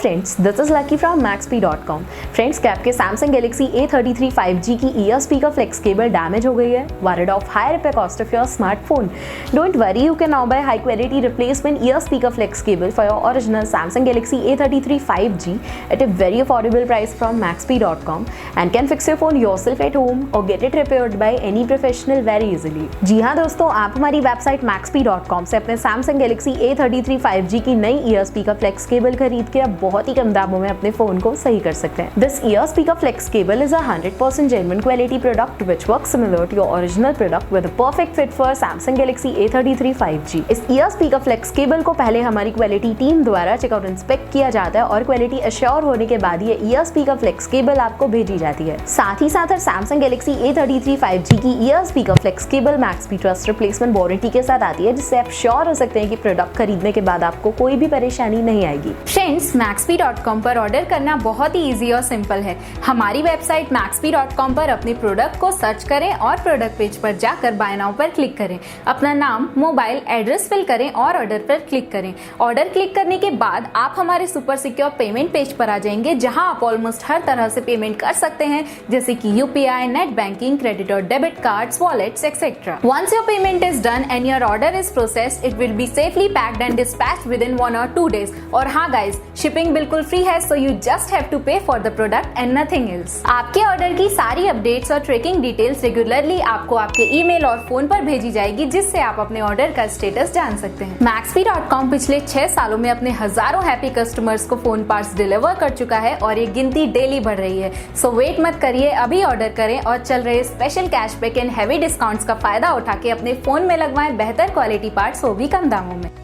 Friends, this is Lucky from maxp.com। Friends, क्या आपके Samsung Galaxy A33 5G की ear speaker flex cable damage हो गई है? Worried of high repair cost of your smartphone? Don't worry, you can now buy high quality replacement ear speaker flex cable for your original Samsung Galaxy A33 5G at a very affordable price from maxp.com and can fix your phone yourself at home or get it repaired by any professional very easily। जी हाँ दोस्तों, आप हमारी website maxp.com से अपने Samsung Galaxy A33 5G की नई year speaker flex cable खरीद के अब बहुत ही कम दामों में अपने फोन को सही कर सकते हैं। This ear speaker flex cable is a 100% genuine quality product which works similar to your original product with a perfect fit for Samsung Galaxy A33 5G। इस ईयर स्पीकर फ्लेक्स केबल को पहले हमारी quality team द्वारा checkout inspect किया जाता है और quality assure होने के बाद ये ईयर स्पीकर फ्लेक्स केबल आपको भेजी जाती है। साथ ही साथ Samsung Galaxy A33 5G की ear speaker flex cable MaxP trust replacement warranty के साथ आती है, जिससे आप श्योर हो सकते हैं कि प्रोडक्ट खरीदने के बाद आपको कोई भी परेशानी नहीं आएगी। फ्रेंड्स, maxp.com पर ऑर्डर करना बहुत ही इजी और सिंपल है। हमारी वेबसाइट maxp.com पर अपने प्रोडक्ट को सर्च करें और प्रोडक्ट पेज पर जाकर बाय नाउ पर क्लिक करें। अपना नाम, मोबाइल, एड्रेस फिल करें और ऑर्डर पर क्लिक करें। ऑर्डर क्लिक करने के बाद आप हमारे सुपर सिक्योर पेमेंट पेज पर आ जाएंगे, जहां आप ऑलमोस्ट हर तरह से पेमेंट कर सकते हैं, जैसे कि यूपीआई, नेट बैंकिंग, क्रेडिट और debit cards, wallets etcetera. Once your payment is done and your order is processed, it will be safely packed and dispatched within 1 or 2 days। और हाँ गाइज, शिपिंग बिल्कुल free है, so you just have to pay for the product and nothing else। आपके order की सारी updates और tracking details regularly आपको आपके ईमेल और फोन पर भेजी जाएगी, जिससे आप अपने ऑर्डर का स्टेटस जान सकते हैं। maxp.com पिछले 6 सालों में अपने हजारों हैप्पी कस्टमर्स को फोन पार्ट्स डिलीवर कर चुका है और ये गिनती डेली बढ़ रही है। सो वेट मत करिए, अभी ऑर्डर करें और चल रहे special cashback and heavy discounts का फायदा उठा के अपने फोन में लगवाएं बेहतर क्वालिटी पार्ट्स, वो भी कम दामों में।